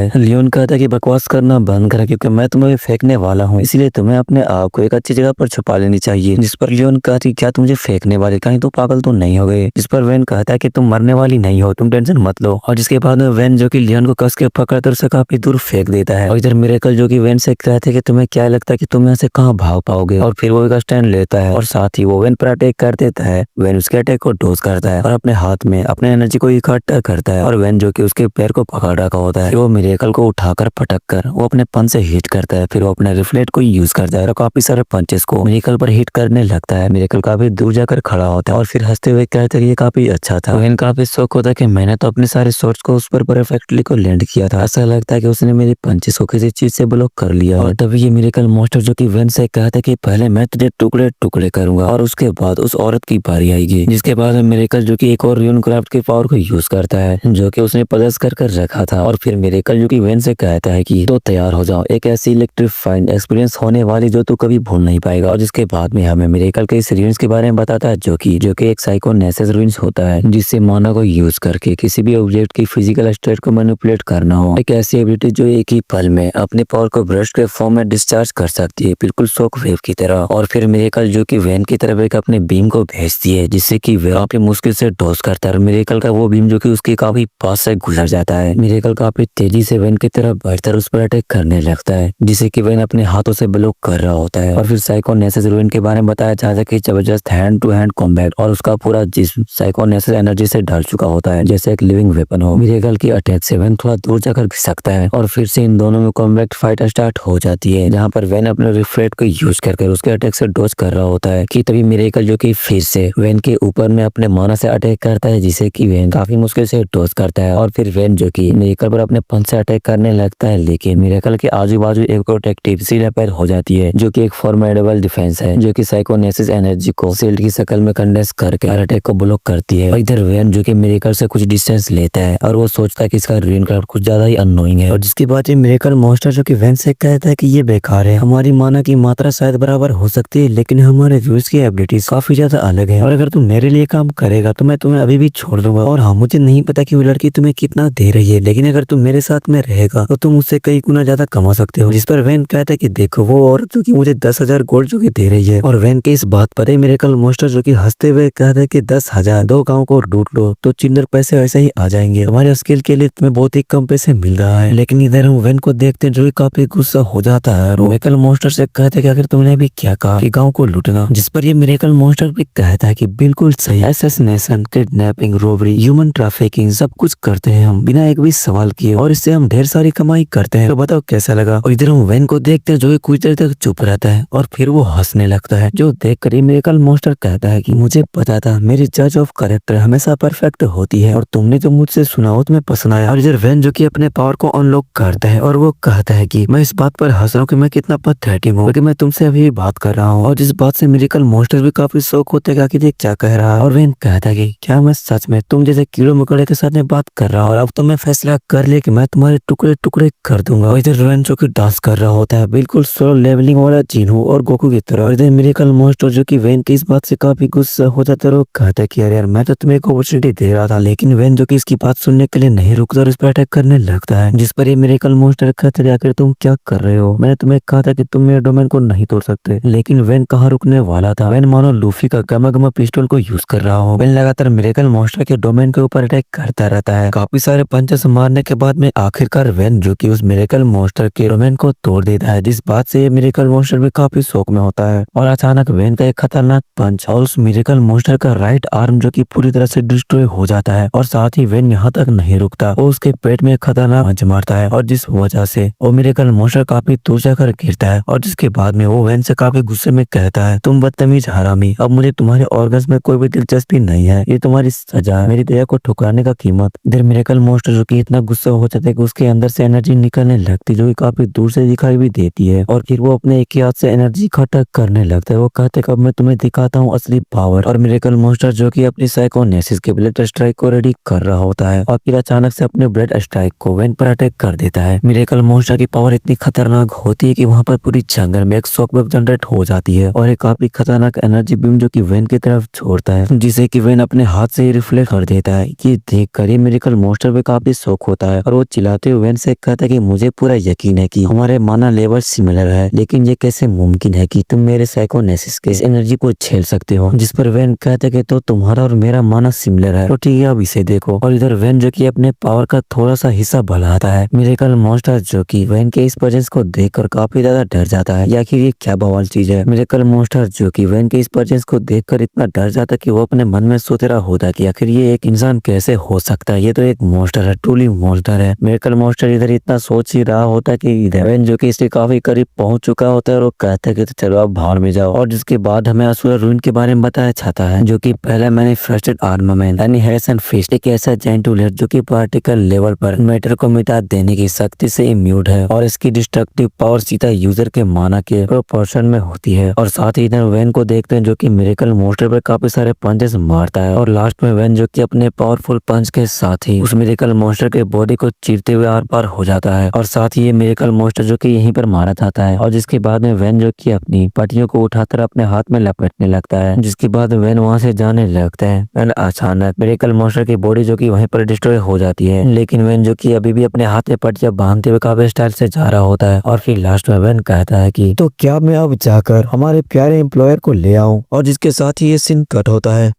है कि बकवास करना बंद कर, क्योंकि मैं तुम्हें फेंकने वाला हूँ, इसलिए तुम्हें अपने आप को एक अच्छी जगह पर छुपा लेनी चाहिए। जिस पर लियोन कहती क्या तुम मुझे फेंकने वाले, कहीं तो पागल तो नहीं हो गए। जिस पर वेन कहता है कि तुम मरने वाली नहीं हो, तुम टेंशन मत लो। और जिसके बाद में वेन जो कि लियोन को कस के पकड़कर उसे काफी दूर फेंक देता है। और इधर मिरेकल जो कि वेन से कहते हैं कि तुम्हें क्या लगता है कि तुम यहाँ से कहाँ भाग पाओगे, और फिर वो एक स्टैंड लेता है और साथ ही वो वेन पर अटैक कर देता है। वेन उसके अटैक को डोज करता है और अपने हाथ में अपने एनर्जी को इकट्ठा करता है, और वेन जो कि उसके पैर को पकड़ रखा होता है, वो मिरेकल को उठाकर पटक कर वो अपने पंच से हिट करता है। फिर वो अपने रिफ्लेक्ट को यूज करता है और काफी सारे पंचेस को मिरेकल पर हिट करने लगता है। मिरेकल काफी दूर जाकर खड़ा होता है और फिर हंसते हुए कहता है ये काफी अच्छा था। वेन काफी शौक होता है कि मैंने तो अपने सारे शॉट्स को उस पर परफेक्टली को लैंड किया था, ऐसा लगता है कि उसने मेरी पंचेस को किसी चीज से ब्लॉक कर लिया। और तभी ये मिरेकल मॉन्स्टर जो कि वेन से कहता है कि पहले मैं तुझे टुकड़े टुकड़े करूंगा और उसके बाद उस औरत की बारी आएगी। जिसके बाद मिरेकल जो कि एक और यूनक्राफ्ट के पावर को यूज करता है जो कि उसने पदस कर रखा था। और फिर मिरेकल जो कि वेन से कहता है कि तो तैयार हो जाओ, एक ऐसी इलेक्ट्रीफाइंग एक्सपीरियंस होने वाली जो तू कभी भूल नहीं पाएगा। और जिसके बाद में हमें मिरेकल के इस रूइंस के बारे में बताता है जो कि एक साइकोनेसिस रूइंस होता है, जिससे माना को यूज करके किसी भी ऑब्जेक्ट की फिजिकल स्टेट को मैनिपुलेट करना हो। एक ऐसी एबिलिटी जो एक ही पल में अपने पावर को ब्रस्ट के फॉर्म में डिस्चार्ज कर सकती है, बिल्कुल शॉक वेव की तरह। और फिर मिरेकल जो कि वेन की तरफ एक अपने बीम को भेजती है जिससे कि वह काफी मुश्किल से डॉज करता है। मिरेकल का वो बीम जो कि उसके काफी पास से गुजर जाता है। मिरेकल काफी तेजी से वेन की तरफ बढ़कर उस पर अटैक करने लगता है, जिसे कि वेन अपने हाथों से ब्लॉक कर रहा होता है। और फिर साइकोनेसिस रूइन के बारे में बताया जाता है कि जबरदस्त हैंड टू हैंड कॉम्बैट, और उसका पूरा जिस्म साइकोनेसिस एनर्जी से ढल चुका होता है जैसे एक लिविंग वेपन हो। मिरेकल की अटैक से वेन थोड़ा दूर जाकर सकता है और फिर से इन दोनों में कॉम्बैट फाइट स्टार्ट हो जाती है, जहाँ पर वेन अपने रिफ्लेक्ट को यूज करके उसके अटैक से डॉज कर रहा होता है। कि तभी मिरेकल जो कि फिर से वेन के ऊपर में अपने माना से अटैक करता है, जिसे कि वेन काफी मुश्किल से डॉज करता है। और फिर वेन जो कि मिरेकल पर अपने पंच से अटैक करने लगता है, लेकिन मिरेकल के आजू बाजू एक प्रोटेक्टिव सील अपेयर हो जाती है जो कि एक फॉर्मेडेबल डिफेंस है, जो कि साइकोनेसिस एनर्जी को सील्ड की शक्ल में कंडेंस करके हर अटैक को ब्लॉक करती है। और इधर वेन जो कि मिरेकल से कुछ डिस्टेंस लेता है और वो सोचता है कि इसका रूइनक्राफ्ट कुछ ज्यादा ही अननोइंग है। और जिसके बाद मिरेकल मॉन्स्टर जो कि वेन से कहता है कि ये बेकार है, हमारी हमारी माना की मात्रा शायद बराबर हो सकती है, लेकिन हमारे व्यूज की एबिलिटीज काफी ज्यादा अलग है। और अगर तुम मेरे लिए काम करेगा तो मैं तुम्हें अभी भी छोड़ दूंगा। और हाँ, मुझे नहीं पता कि वो लड़की तुम्हें कितना दे रही है, लेकिन अगर तुम मेरे साथ में रहेगा तो तुम उससे कई गुना ज्यादा कमा सकते हो। जिस पर वैन कहता है कि देखो वो औरत जो कि मुझे 10,000 गोल्ड जो कि दे रही है। और वैन के इस बात पर मिरेकल मॉन्स्टर जो कि हंसते हुए कहता है कि 10,000 दो गाँव को लूट लो तो चिल्लर पैसे वैसे ही आ जाएंगे। हमारे स्किल के लिए तुम्हें बहुत ही कम पैसे मिल रहा है। लेकिन इधर हम वैन को देखते हैं जो कि काफी गुस्सा हो जाता है। और मिरेकल मॉन्स्टर से कहते हैं कि आखिर तुमने भी क्या कहा कि गाँव को लूटना। जिस पर ये मिरेकल मॉन्स्टर भी कहता है कि बिल्कुल सही, assassination, kidnapping, robbery, human trafficking सब कुछ करते हैं हम बिना एक भी सवाल किए, और इससे हम ढेर सारी कमाई करते हैं। तो बताओ कैसा लगा। और इधर हम वैन को देखते हैं जो कि कुछ देर तक चुप रहता है और फिर वो हंसने लगता है, जो देख कर मिरेकल मॉन्स्टर कहता है कि मुझे पता था मेरी जज ऑफ कैरेक्टर हमेशा परफेक्ट होती है और तुमने जो मुझसे सुना वो तुम्हें पसंद आया। और इधर वैन जो कि अपने पावर को अनलॉक करता है और वो कहता है कि मैं इस बात पर हंस रहा हूँ कि मैं कितना पैथेटिक हूँ, क्योंकि मैं तुमसे अभी बात कर रहा हूँ। और जिस बात से मिरेकल मॉन्स्टर भी काफी शौक होते हैं कि देख क्या कह रहा है। और वैन कहता है कि क्या मैं सच में तुम जैसे कीड़े मकोड़े के साथ में बात कर रहा हूँ, और अब तो मैं फैसला कर लिया कि मैं तुम्हारे टुकड़े टुकड़े कर दूंगा। और इधर वैन जो कि डांस कर रहा होता है बिल्कुल सोलो लेवलिंग वाला चिन्हू और गोकू की तरह। और इधर मिरेकल मॉन्स्टर जो कि वैन की इस बात से काफी गुस्सा हो जाता है और कहता है कि यार मैं तो तुम्हें एक अपॉर्चुनिटी दे रहा था। लेकिन वैन जो कि इसकी बात सुनने के लिए नहीं रुकता और इस पर अटैक करने लगता है। जिस पर ये मिरेकल मॉन्स्टर कहता है आखिर तुम क्या कर रहे हो, मैंने तुम्हें कहा था कि तुम मेरे डोमेन को नहीं तोड़ सकते। लेकिन वैन कहाँ रुकने वाला था। वैन मानो लूफी का गमा गमा पिस्टल को यूज कर रहा हो। वैन लगातार मिरेकल मॉन्स्टर के डोमेन के ऊपर अटैक करता रहता है। काफी सारे पंचेस मारने के बाद में आखिरकार वैन जो कि उस मिरेकल मॉन्स्टर के डोमेन को तोड़ देता है, जिस बात से मिरेकल मॉन्स्टर भी काफी शौक में होता है। और अचानक वैन का एक खतरनाक पंच और उस मिरेकल मॉन्स्टर का राइट आर्म जो कि पूरी तरह से डिस्ट्रॉय हो जाता है। और साथ ही वैन यहाँ तक नहीं रुकता, वो उसके पेट में खतरनाक पंच मारता है और जिस वजह से वो मिरेकल मॉन्स्टर काफी दूर जाकर गिरता है। और जिसके बाद में वो वैन से काफी गुस्से में कहता है तुम बदतमीज हरामी, अब मुझे तुम्हारे ऑर्गन्स में कोई भी दिलचस्पी नहीं है, ये तुम्हारी सजा है, मेरी दया को ठुकराने का कीमत। इधर मिरेकल मॉन्स्टर जो कि इतना गुस्सा हो जाता है कि उसके अंदर से एनर्जी निकलने लगती जो कि काफी दूर से दिखाई भी देती है। और फिर वो अपने एक ही हाथ से एनर्जी इकट्ठा करने लगता है। वो कहते कब मैं तुम्हें दिखाता हूँ असली पावर। और मिरेकल मॉन्स्टर जो कि अपनी साइकोनेसिस के ब्लड स्ट्राइक को रेडी कर रहा होता है और फिर अचानक से अपने ब्लड स्ट्राइक को वैन पर अटैक कर देता है। मिरेकल मॉन्स्टर की पावर इतनी खतरनाक होती है कि वहाँ पर पूरी जंगल में एक शॉकवेव जनरेट हो जाती है और एक काफी खतरनाक एनर्जी बीम जो कि वैन की तरफ छोड़ता है, जिसे कि वैन अपने हाथ से रिफ्लेक्ट कर देता है। ये देख कर ही मिरेकल मॉन्स्टर पे काफी शौक होता है और वो चिल्लाते हुए वैन से कहता है कि मुझे पूरा यकीन है कि हमारे माना लेवल सिमिलर है, लेकिन ये कैसे मुमकिन है कि तुम मेरे साइकोनेसिस के इस एनर्जी को झेल सकते हो। जिस पर वैन कहता है कि तो तुम्हारा और मेरा माना सिमिलर है, तो ठीक है अब इसे देखो। और इधर वैन जो कि अपने पावर का थोड़ा सा हिस्सा बढ़ाता है। मिरेकल मॉन्स्टर जो कि वैन के इस प्रेजेंस को देखकर काफी ज्यादा डर जाता है। या आखिर ये क्या बवाल चीज है। मिरेकल मॉन्स्टर जो कि वैन के इस प्रेजेंस को देखकर इतना डर जाता है कि वो अपने मन में सोच रहा होता है कि आखिर ये एक इंसान कैसे हो सकता है, ये तो एक मॉन्स्टर है, ट्रूली मॉन्स्टर है। मिरेकल मॉन्स्टर इधर इतना सोच ही रहा होता है कि इधर वैन जो कि इसके काफी करीब पहुंच चुका होता है और वो कहता है कि तो चलो आप भाड़ में जाओ। और जिसके बाद हमें असुरा रूइन के बारे में बताया जाता है, जो कि पहला मैनिफेस्टेड आर्मामेंट यानी हैरिसन फिस्ट, एक ऐसा जायंट टूल है जो कि पार्टिकल लेवल पर मैटर को मिटा देने की शक्ति से इम्यून है और इसकी डिस्ट्रक्टिव पावर सीधा यूजर के माना के प्रोपोर्शन में होती है। और साथ ही इधर वैन को देखते हैं जो कि मिरेकल मॉन्स्टर पर काफी सारे पंचेस मारता है और लास्ट में वैन जो कि अपने पावरफुल पंच के साथ ही उस मिरेकल मॉन्स्टर के बॉडी को चीरते हुए आर पार हो जाता है। और साथ ही ये मिरेकल मॉन्स्टर जो कि यहीं पर मारा जाता है और जिसके बाद में वैन जो कि अपनी पट्टियों को उठाकर अपने हाथ में लपेटने लगता है, जिसके बाद वैन वहां से जाने लगता है। एंड अचानक मिरेकल मॉन्स्टर की बॉडी जो कि वहीं पर डिस्ट्रॉय हो जाती है, लेकिन वैन जो कि अभी भी अपने हाथ में पट्टियां बांधते हुए काफी स्टाइल से जा रहा होता है। और फिर लास्ट में वैन कहता है कि तो क्या मैं अब जाकर हमारे प्यारे एम्प्लॉयर को ले आऊं, और जिसके साथ ही ये सीन कट होता है।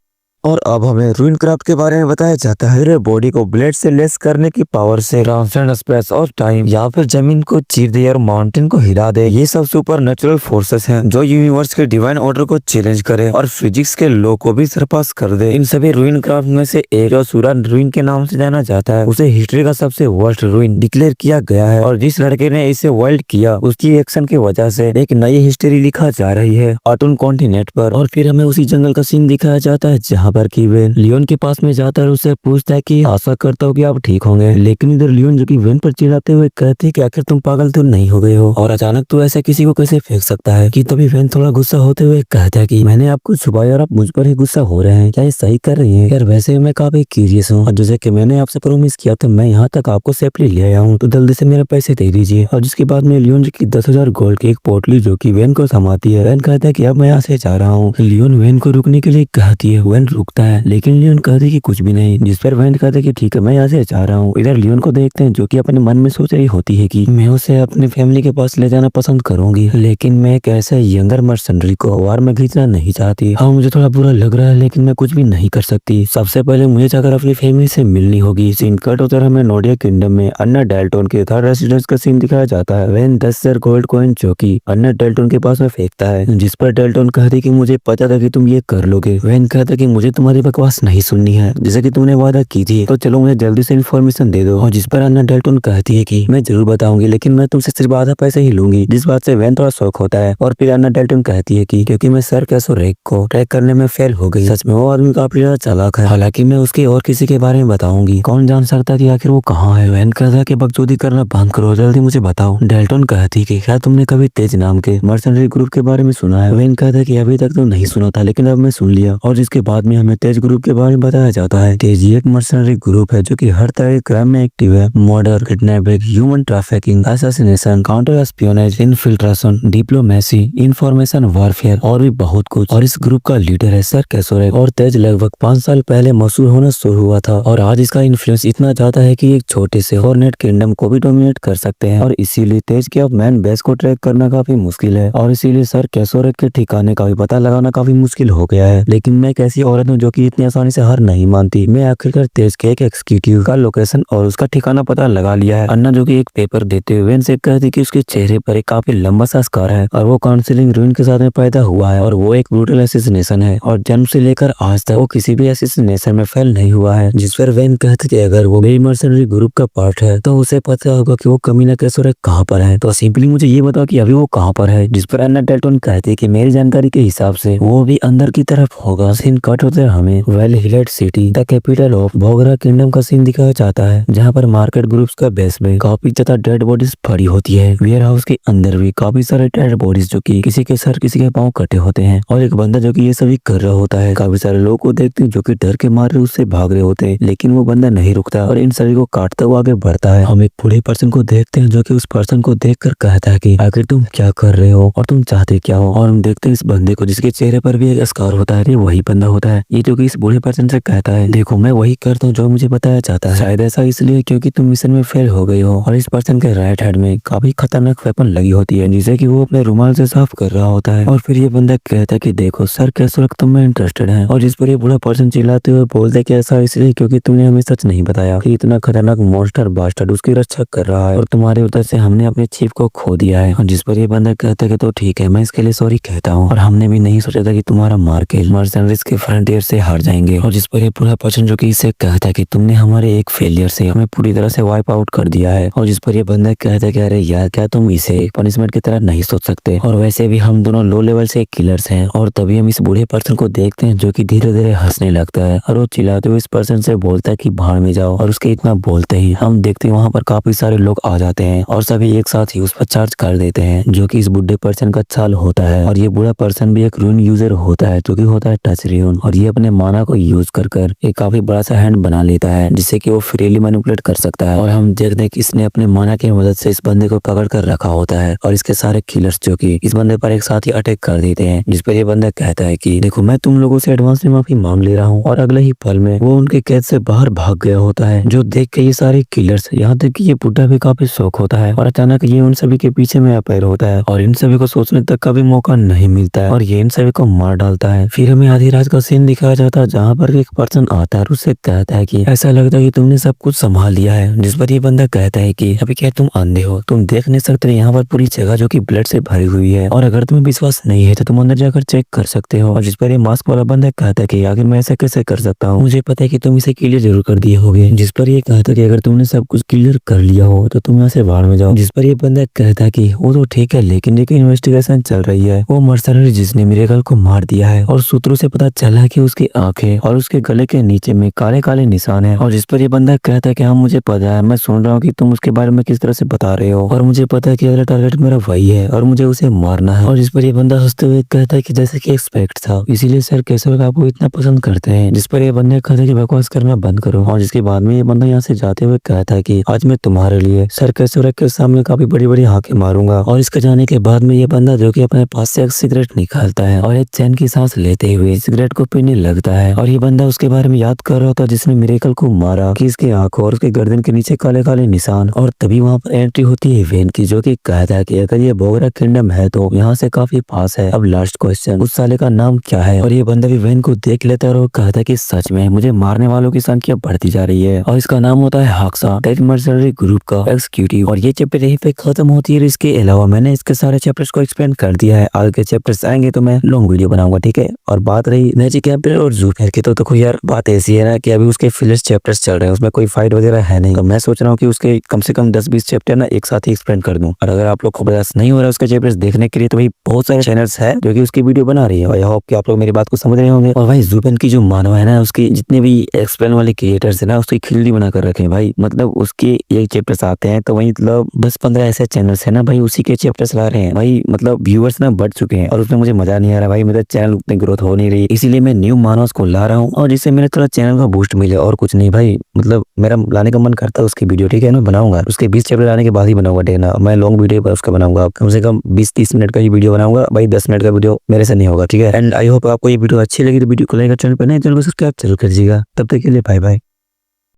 और अब हमें रूइन क्राफ्ट के बारे में बताया जाता है। बॉडी को ब्लेड से लेस करने की पावर से ट्रांससेंड स्पेस और टाइम या फिर जमीन को चीर दे और माउंटेन को हिला दे, ये सब सुपर नेचुरल फोर्सेस हैं जो यूनिवर्स के डिवाइन ऑर्डर को चैलेंज करे और फिजिक्स के लॉ को भी सरपास कर दे। इन सभी रूइन क्राफ्ट में से एक जो सूरा रूइन के नाम से जाना जाता है, उसे हिस्ट्री का सबसे वर्स्ट रूइन डिक्लेयर किया गया है। और जिस लड़के ने इसे वाइल्ड किया उसकी एक्शन की वजह से एक नई हिस्ट्री लिखा जा रही है ऑटन कॉन्टिनेंट पर। और फिर हमें उसी जंगल का सीन दिखाया जाता है जहाँ जहाँ पर कि वेन लियोन के पास में जाता है, उससे पूछता है कि आशा करता हूँ कि आप ठीक होंगे। लेकिन इधर लियोन जो कि वेन पर चिल्लाते हुए कहते हैं कि आखिर तुम पागल तो नहीं हो गए हो, और अचानक तो ऐसे किसी को कैसे फेंक सकता है। कि तभी वेन थोड़ा गुस्सा होते हुए कहता है कि मैंने आपको छुपाया और आप मुझ पर ही गुस्सा हो रहे हैं, क्या ये सही कर रही है? यार वैसे मैं काफी क्यूरियस हूँ, और जैसे कि मैंने आपसे प्रॉमिस किया था मैं यहाँ तक आपको सेफली ले आया हूँ, तो जल्दी से मेरे पैसे दे दीजिए। और जिसके बाद में लियोन जो की 10,000 गोल्ड की एक पोटली जो की वेन को थमाती है। वेन कहता है कि अब मैं यहाँ से जा रहा हूँ। लियोन वेन को रुकने के लिए कहती है, वेन रुकता है, लेकिन लियोन कहती है कि कुछ भी नहीं। जिस पर वेन कहता है कि ठीक है मैं यहाँ से जा रहा हूँ। इधर लियोन को देखते हैं जो कि अपने मन में सोच रही होती है कि मैं उसे अपने फैमिली के पास ले जाना पसंद करूंगी, लेकिन मैं एक ऐसे यंगर मर्सनरी को वार में खींचना नहीं चाहती। हाँ मुझे थोड़ा बुरा लग रहा है, लेकिन मैं कुछ भी नहीं कर सकती। सबसे पहले मुझे जाकर अपनी फैमिली से मिलनी होगी। सीन कट होकर हमें नोडिया किंगडम में अन्ना डेल्टन के थर्ड रेसिडेंस का सीन दिखाया जाता है। वेन 10,000 गोल्ड कॉइन जो की अन्ना डेल्टन के पास में फेंकता है, जिस पर डेल्टन कहती कि मुझे पता था कि तुम ये कर लोगे। वेन कहता कि मुझे तुम्हारी बकवास नहीं सुननी है, जैसे कि तुमने वादा की थी, तो चलो मुझे जल्दी से इन्फॉर्मेशन दे दो। और जिस पर अन्ना डेल्टन कहती है कि मैं जरूर बताऊंगी, लेकिन मैं तुमसे सिर्फ आधा पैसे ही लूंगी। जिस बात से वेन थोड़ा शौक होता है। और फिर अन्ना डेल्टन कहती है कि क्योंकि मैं सर कैसोरेक को ट्रैक करने में फेल हो गई। सच में वो आदमी काफी ज्यादा चालाक है, हालांकि मैं उसके और किसी के बारे में बताऊंगी। कौन जान सकता कि आखिर वो कहाँ है। वेन कहता कि बकचोदी करना बंद करो, जल्दी मुझे बताओ। डेल्टन कहती कि क्या तुमने कभी तेज नाम के मर्सनरी ग्रुप के बारे में सुना है? वेन कहता कि अभी तक तो नहीं सुना था, लेकिन अब मैं सुन लिया। और जिसके बाद में हमें तेज ग्रुप के बारे में बताया जाता है। तेज एक मर्सनरी ग्रुप है जो कि हर तरह के क्राइम में एक्टिव है। Murder, kidnapping, human trafficking, assassination, counter espionage, infiltration, diplomacy, information warfare और भी बहुत कुछ। और इस ग्रुप का लीडर है सर कैसोरेक। और तेज लगभग 5 साल पहले मशहूर होना शुरू हुआ था, और आज इसका इन्फ्लुएंस इतना ज्यादा है कि एक छोटे से हॉर्नेट किंगडम को भी डोमिनेट कर सकते हैं। और इसीलिए तेज के अब मैन बेस को ट्रैक करना काफी मुश्किल है, और इसीलिए सर कैसोरेक के ठिकाने का भी पता लगाना काफी मुश्किल हो गया है। लेकिन मैं एक ऐसी औरत हूँ जो कि इतनी आसानी से हार नहीं मानती। मैं आखिरकार तेज के एक एग्जीक्यूटिव का लोकेशन और उसका ठिकाना पता लगा लिया है। अन्ना जो कि एक पेपर देते हुए इनसे कहती कि उसके चेहरे पर एक काफी लंबा सा स्कार है, और वो काउंसिलिंग रूइन के साथ में पैदा हुआ है, और वो एक ब्रूटल एसिसिनेशन है, और जन्म से लेकर आज तक वो किसी भी एसिसिनेशन में फेल नहीं हुआ है। जिस पर वेन कहते कि अगर वो मेरी मर्सनरी ग्रुप का पार्ट है तो उसे पता होगा कि वो कमीना कैसोरेक कहाँ पर है, तो सिंपली मुझे ये बताओ कि अभी वो कहाँ पर है। जिस पर अन्ना डेल्टन कहते कि मेरी जानकारी के हिसाब से वो भी अंदर की तरफ होगा। सीन कट होते हमें वेल हिलेट सिटी द कैपिटल ऑफ भोगरा किंगडम का सीन दिखाया जाता है, जहाँ पर मार्केट ग्रुप्स का बेस में काफी ज्यादा डेड बॉडीज पड़ी होती है। वेयर हाउस के अंदर भी काफी सारे डेड बॉडीज जो कि किसी के सर किसी के पाँव कटे होते हैं, और एक बंदा जो कि ये सभी कर रहा होता है। काफी सारे लोगों को देखते हैं जो कि डर के मारे उससे भाग रहे होते हैं, लेकिन वो बंदा नहीं रुकता और इन सभी को काटता हुआ आगे बढ़ता है। हम एक बूढ़े पर्सन को देखते हैं जो कि उस पर्सन को देखकर कहता है कि आखिर तुम क्या कर रहे हो और तुम चाहते क्या हो। और हम देखते हैं इस बंदे को जिसके चेहरे पर भी एक स्कार होता है, ये वही बंदा होता है। ये जो कि इस बूढ़े पर्सन से कहता है देखो मैं वही करता हूँ जो मुझे बताया जाता है, शायद ऐसा इसलिए क्योंकि तुम मिशन में फेल हो गई हो। और इस पर्सन के राइट हैंड में काफी खतरनाक वेपन लगी होती है, जिसे कि वो अपने रुमाल से साफ कर रहा होता है। और फिर ये बंदा कहता है कि देखो सर कैसोरेक तुम में इंटरेस्टेड है। और जिस पर ये बूढ़ा पर्सन चिल्लाते हुए बोलता है कि ऐसा इसलिए क्योंकि तुमने हमें सच नहीं बताया कि इतना खतरनाक मॉन्स्टर बास्टर्ड उसकी रक्षा कर रहा है, और तुम्हारे उधर से हमने अपने चीफ को खो दिया है। और जिस पर ये बंदा कहता है कि तो ठीक है मैं इसके लिए सॉरी कहता हूँ, और हमने भी नहीं सोचा था कि तुम्हारा मार के मर्सनरीज के फ्रंटियर से हार जाएंगे। और जिस पर ये बूढ़ा पर्सन जो कि इसे कहता है कि तुमने हमारे एक फेलियर से हमें पूरी तरह से वाइप आउट कर दिया है। और जिस पर ये बंदा कहता है कि अरे यार क्या तुम इसे एक पनिशमेंट की तरह नहीं सोच सकते, और वैसे भी हम दोनों लो लेवल से किलर्स हैं। और तभी हम इस बूढ़े पर्सन को देखते हैं जो कि धीरे धीरे हंसने लगता है, और वो चिल्लाते हुए इस पर्सन से बोलता है कि भाड़ में जाओ। और उसके इतना बोलते ही हम देखते हैं वहाँ पर काफी सारे लोग आ जाते हैं, और सभी एक साथ ही उस पर चार्ज कर देते हैं, जो कि इस बूढ़े पर्सन का चाल होता है। और ये बूढ़ा पर्सन भी एक रून यूजर होता है जो कि होता है टच रून, और ये अपने माना को यूज कर एक काफी बड़ा सा हैंड बना लेता है जिससे कि वो फ्रीली मैनिपुलेट कर सकता है। और हम देखते हैं कि इसने अपने माना की मदद से इस बंदे को पकड़ कर रखा होता है, और इसके सारे किलर्स जो कि इस बंदे पर एक साथ ही अटैक कर देते हैं। जिस पर ये बंदा कहता है कि देखो मैं तुम लोगों से एडवांस में माफी मांग ले रहा हूँ। और अगले ही पल में वो उनके कैद से बाहर भाग गया होता है, जो देख के ये सारे किलर्स यहाँ तक कि ये बुढ़ा भी काफी शौक होता है। और अचानक ये उन सभी के पीछे में अपैर होता है, और इन सभी को सोचने तक का भी मौका नहीं मिलता है, और ये इन सभी को मार डालता है। फिर हमें आधी रात का सीन दिखाया जाता है जहाँ पर एक पर्सन आता है और उससे कहता है कि ऐसा लगता है कि तुमने सब कुछ संभाल लिया है। जिस पर ये बंदा कहता है कि अभी क्या तुम अंधे हो, तुम देख नहीं सकते यहाँ पर पूरी जगह जो कि ब्लड से भरी हुई है, और अगर तुम्हें विश्वास नहीं है तो तुम अंदर जाकर चेक कर सकते हो। और जिस पर ये मास्क वाला बंदा कहता है कि आखिर मैं ऐसा कैसे कर सकता हूँ, मुझे पता है कि तुम इसे क्लियर जरूर कर दिए होगे। जिस पर ये कहता है कि अगर तुमने सब कुछ क्लियर कर लिया हो तो तुम यहाँ से बाहर में जाओ। जिस पर ये बंदा कहता है कि वो तो ठीक है, लेकिन एक इन्वेस्टिगेशन चल रही है, वो मर्सनरी जिसने मिरेकल को मार दिया है, और सूत्रों से पता चला कि देखिए उसकी आंखें और उसके गले के नीचे में काले काले निशान है। और जिस पर ये बंदा कहता है कि हाँ मुझे पता है, मैं सुन रहा हूँ कि तुम उसके बारे में किस तरह से बता रहे हो, और मुझे पता है कि अगला टारगेट मेरा वही है और मुझे उसे मारना है। और जिस पर ये बंदा हंसते हुए कहता है कि जैसे कि एक्सपेक्ट था, इसीलिए सर केशव आपको इतना पसंद करते हैं। जिस पर ये बंदे कहते हैं कि बकवास करना बंद करो। और जिसके बाद में ये बंदा यहाँ से जाते हुए कहता है कि आज मैं तुम्हारे लिए सर केशव के सामने काफी बड़ी बड़ी हाके मारूंगा। और इसके जाने के बाद में ये बंदा जो कि अपने पास से एक सिगरेट निकालता है और एक चैन की सांस लेते हुए सिगरेट को पीने लगता है। और ये बंदा उसके बारे में याद कर रहा होता है जिसने मिरेकल को मारा, कि इसकी आंखों और उसके गर्दन के नीचे काले काले निशान। और तभी वहां पर एंट्री होती है वेन की, जो कि कहता है कि अगर ये बोगरा किंगडम है तो यहाँ से काफी पास है। अब लास्ट क्वेश्चन, उस साले का नाम क्या है? और ये बंदा भी वेन को देख लेता है और वो कहता है कि सच में मुझे मारने वालों की संख्या बढ़ती जा रही है। और इसका नाम होता है हाक्सा, टेक मर्सनरी ग्रुप का एक्जीक्यूटिव। और ये चैप्टर यहीं पे खत्म होती है। इसके अलावा मैंने इसके सारे चैप्टर्स को एक्सप्लेन कर दिया है। आगे के चैप्टर्स आएंगे तो मैं लॉन्ग वीडियो बनाऊंगा, ठीक है। और बात रही मैजिक कैपिटल और जूफेयर की, तो देखो यार बात ऐसी है ना कि अभी उसके फिलर्स चैप्टर्स चल रहे हैं, उसमें कोई फाइट वगैरह है नहीं। तो मैं सोच रहा हूँ कि उसके कम से कम 10-20 चैप्टर ना एक साथ ही एक्सप्लेन कर दूं। और अगर आप लोग को बर्दाश्त नहीं हो रहा है उसके चैप्टर्स देखने के लिए, तो भाई बहुत सारे चैनल्स है जो कि उसकी वीडियो बना रही है। आई होप कि आप लोग मेरी बात को समझ रहे होंगे। और भाई जूपेन की जो मानव है ना, उसकी जितने भी एक्सप्लेन वाले क्रिएटर्स है ना, उसकी खिल्ली बना कर रखे हैं भाई। मतलब उसके ये चैप्टर्स आते हैं तो वही मतलब 10-15 ऐसे चैनल्स है ना भाई, उसी के चैप्टर्स ला रहे हैं भाई। मतलब व्यूअर्स ना बढ़ चुके हैं और उसमें मुझे मजा नहीं आ रहा भाई, मेरा चैनल उतनी ग्रोथ हो नहीं रही, इसीलिए मैं न्यू मानव को ला रहा हूँ और जिससे मेरे थोड़ा चैनल का बूस्ट मिले और कुछ नहीं भाई। मतलब मेरा लाने का मन करता है उसकी वीडियो, ठीक है ना, बनाऊंगा उसके 20 चैप्टर लाने के बाद ही बनाऊंगा, देखना। मैं लॉन्ग वीडियो पर उसका बनाऊंगा, कम से कम 20-30 मिनट का ही वीडियो बनाऊंगा भाई, 10 मिनट का वीडियो मेरे से नहीं होगा, ठीक है। एंड आई होप आपको ये वीडियो अच्छी लगी तो वीडियो को लाइक, चैनल पर नए चैनल को सब्सक्राइब जरूर कीजिएगा। तब तक के लिए बाय बाय।